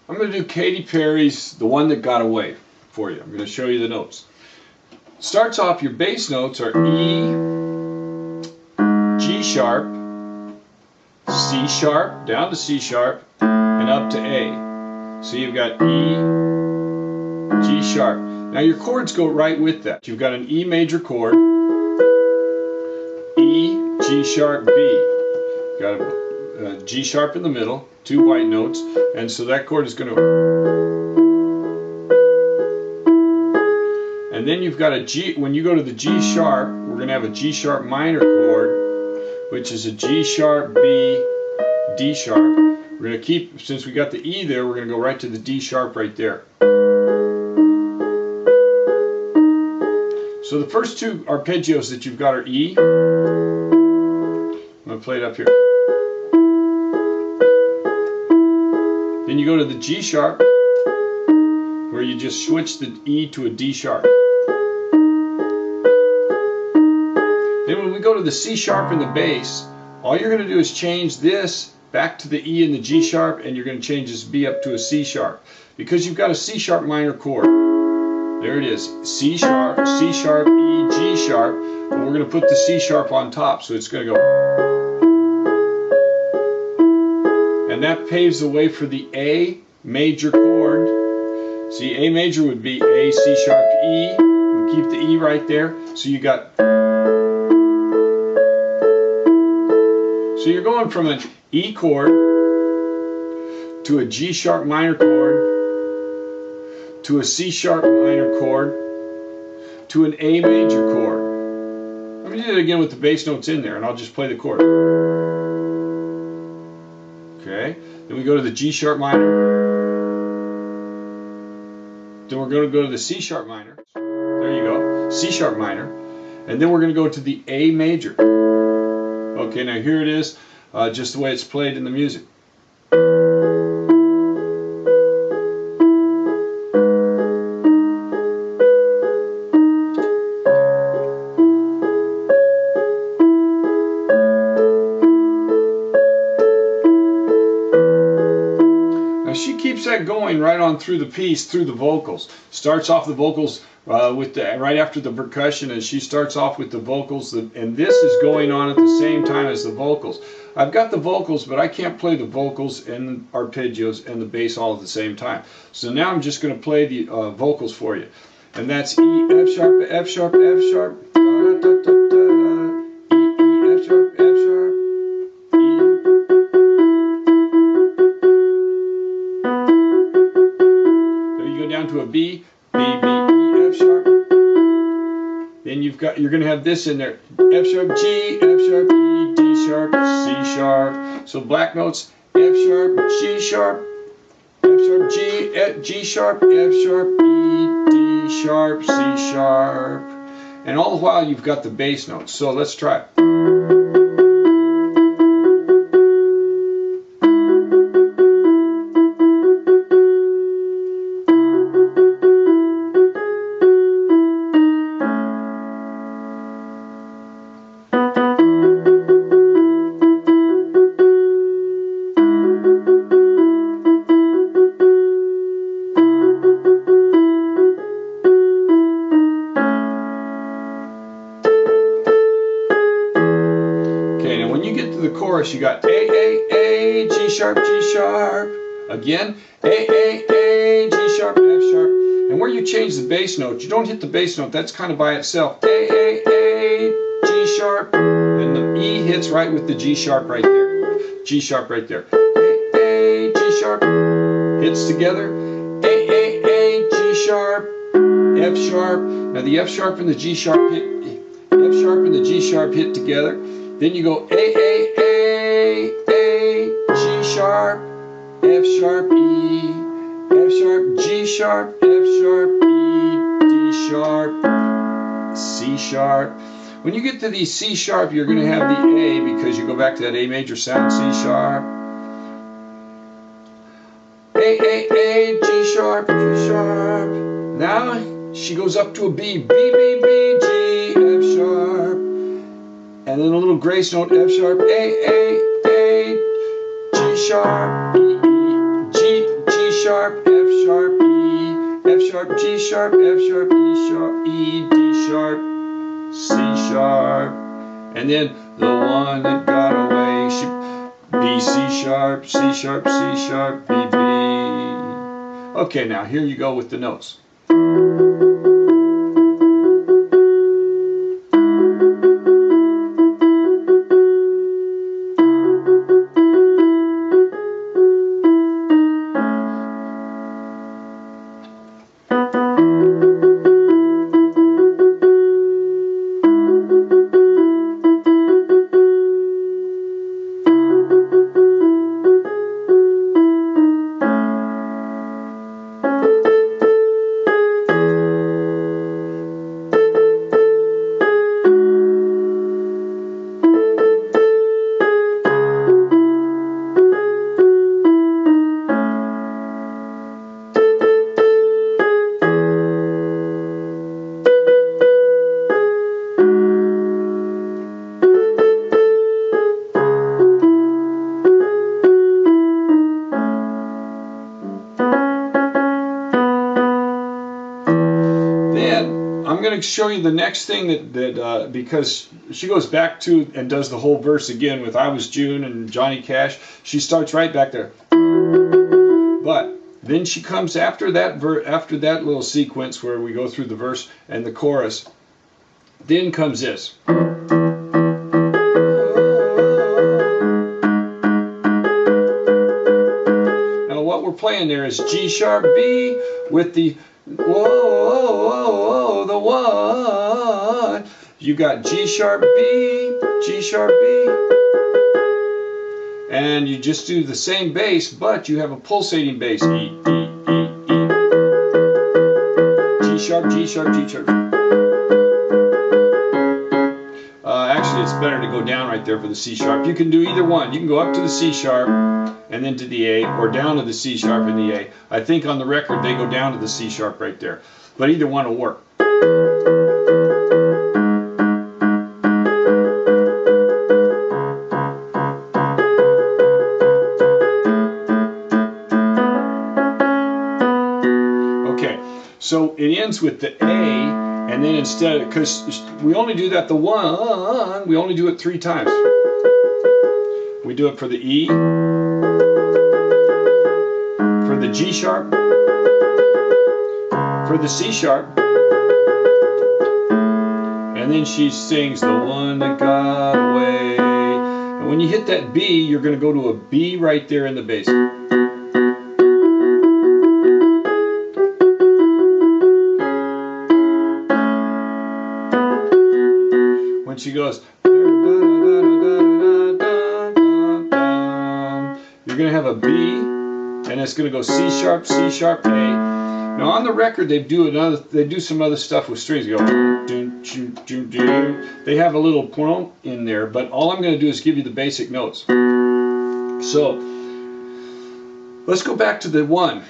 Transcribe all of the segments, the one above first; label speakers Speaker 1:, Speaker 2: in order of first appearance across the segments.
Speaker 1: I'm going to do Katy Perry's The One That Got Away for you. I'm going to show you the notes. Starts off, your bass notes are E, G sharp, C sharp, down to C sharp, and up to A. So you've got E, G sharp. Now your chords go right with that. You've got an E major chord, E, G sharp, B. You've got a G sharp in the middle, two white notes, and so that chord is going to... And then you've got a G, when you go to the G sharp, we're going to have a G sharp minor chord, which is a G sharp, B, D sharp. We're going to keep, since we got the E there, we're going to go right to the D sharp right there. So the first two arpeggios that you've got are E. I'm going to play it up here. Then you go to the G sharp, where you just switch the E to a D sharp. Then when we go to the C sharp in the bass, all you're going to do is change this back to the E and the G sharp, and you're going to change this B up to a C sharp. Because you've got a C sharp minor chord. There it is. C sharp, E, G sharp, but we're going to put the C sharp on top, so it's going to go... And that paves the way for the A major chord. See, A major would be A, C sharp, E. We keep the E right there. So you got... So you're going from an E chord to a G sharp minor chord to a C sharp minor chord to an A major chord. Let me do it again with the bass notes in there, and I'll just play the chord. Okay, then we go to the G sharp minor. Then we're going to go to the C sharp minor. There you go, C sharp minor. And then we're going to go to the A major. Okay, now here it is, just the way it's played in the music. She keeps that going right on through the piece, through the vocals. Starts off the vocals with the right after the percussion, and she starts off with the vocals, and this is going on at the same time as the vocals. I've got the vocals, but I can't play the vocals and the arpeggios and the bass all at the same time. So now I'm just going to play the vocals for you, and that's E, F sharp, F sharp, F sharp, da, da, da, da, da, E, E, F sharp, F sharp. Down to a B, B, B, E, F sharp. Then you're going to have this in there: F sharp, G, F sharp, E, D sharp, C sharp. So black notes: F sharp, G sharp, F sharp, G sharp, F sharp, E, D sharp, C sharp. And all the while you've got the bass notes. So let's try it. The chorus, you got A, G sharp, G sharp. Again, A, G sharp, F sharp. And where you change the bass note, you don't hit the bass note, that's kind of by itself. A, G sharp. And the E hits right with the G sharp right there. G sharp right there. A, G sharp. Hits together. A, G sharp, F sharp. Now the F sharp and the G sharp hit. F sharp and the G sharp hit together. Then you go A, G sharp, F sharp, E, F sharp, G sharp, F sharp, E, D sharp, C sharp. When you get to the C sharp, you're going to have the A because you go back to that A major sound, C sharp. A, G sharp, G sharp. Now she goes up to a B, B, G, F sharp. And then a little grace note, F sharp, A, G sharp, E, G sharp, F sharp, E, F sharp, G sharp, F sharp, E sharp, E, D sharp, C sharp, and then the one that got away, B, C sharp, C sharp, C sharp, B, B. Okay, now here you go with the notes. I'm going to show you the next thing that because she goes back to and does the whole verse again with I Was June and Johnny Cash. She starts right back there. But then she comes after that little sequence where we go through the verse and the chorus. Then comes this. Now what we're playing there is G sharp B with the whoa, whoa, whoa, the one. You got G sharp B, G sharp B, and you just do the same bass, but you have a pulsating bass. E, E, E, E. G sharp, G sharp, G sharp. Actually, it's better to go down right there for the C sharp. You can do either one. You can go up to the C sharp and then to the A, or down to the C sharp and the A. I think on the record they go down to the C sharp right there. But either one will work. Okay, so it ends with the A, and then instead, because we only do that the one, we only do it 3 times. We do it for the E, for the G sharp, for the C sharp, and then she sings the one that got away. And when you hit that B, you're going to go to a B right there in the bass. When she goes, you're going to have a B, and it's going to go C sharp, C sharp, A. Now on the record they do some other stuff with strings. They go, dun, dun, dun, dun. They have a little point in there, but all I'm going to do is give you the basic notes. So let's go back to the one.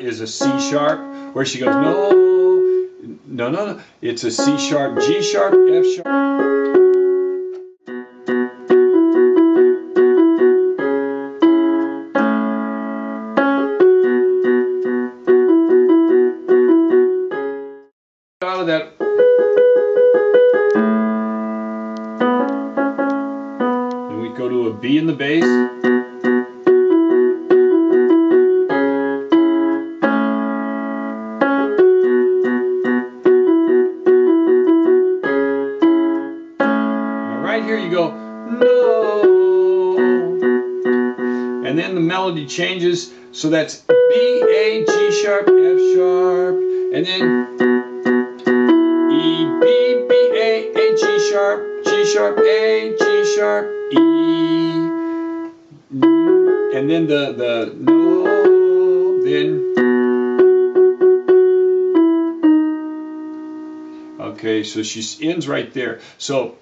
Speaker 1: Is a C sharp, where she goes, no, no, no, no. It's a C sharp, G sharp, F sharp. Out of that. And we go to a B in the bass. Here you go, no, and then the melody changes, so that's B, A, G sharp, F sharp, and then E, B, B, A, G sharp, G sharp, A, G sharp, E, and then the no, then Okay, so she ends right there. So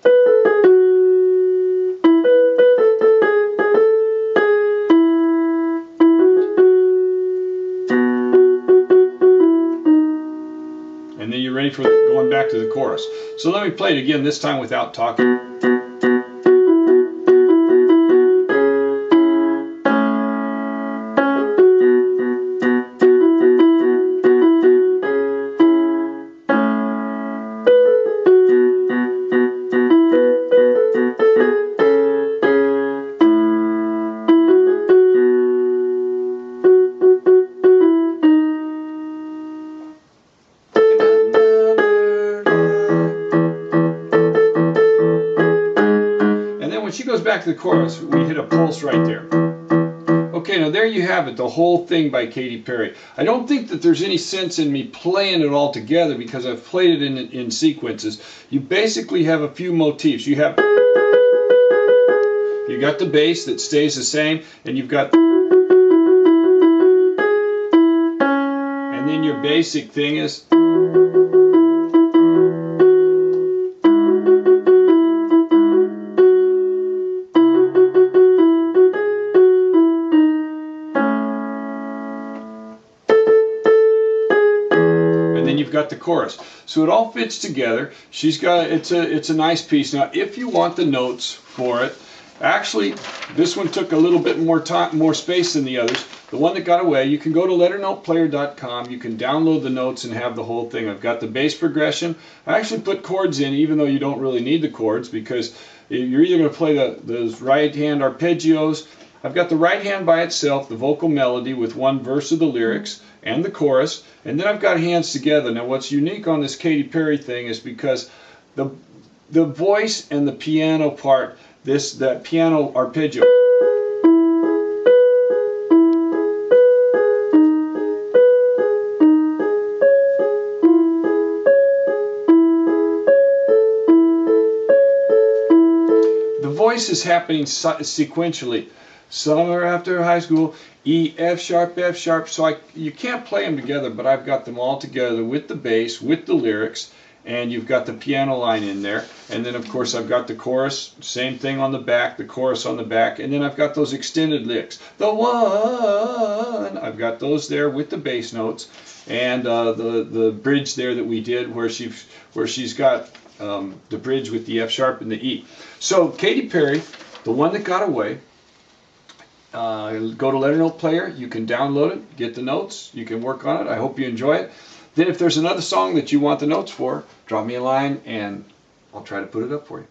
Speaker 1: and then you're ready for going back to the chorus. So let me play it again, this time without talking. When she goes back to the chorus, we hit a pulse right there. Okay, now there you have it, the whole thing by Katy Perry. I don't think that there's any sense in me playing it all together because I've played it in sequences. You basically have a few motifs. You got the bass that stays the same, and you've got, and then your basic thing is, you've got the chorus. So it all fits together. She's got, it's a nice piece. Now if you want the notes for it, actually this one took a little bit more time, more space than the others. The one that got away, you can go to LetterNotePlayer.com, you can download the notes and have the whole thing. I've got the bass progression. I actually put chords in even though you don't really need the chords because you're either going to play those right hand arpeggios. I've got the right hand by itself, the vocal melody with one verse of the lyrics and the chorus, and then I've got hands together. Now what's unique on this Katy Perry thing is because the voice and the piano part, that piano arpeggio, the voice is happening sequentially. Summer after high school, E, F sharp, F sharp. So you can't play them together, but I've got them all together with the bass, with the lyrics, and you've got the piano line in there. And then of course I've got the chorus, same thing on the back, the chorus on the back, and then I've got those extended licks. The one, I've got those there with the bass notes, and the bridge there that we did where she's got the bridge with the F sharp and the E. So Katy Perry, the one that got away. Go to LetterNotePlayer, you can download it, get the notes, you can work on it. I hope you enjoy it. Then if there's another song that you want the notes for, drop me a line and I'll try to put it up for you.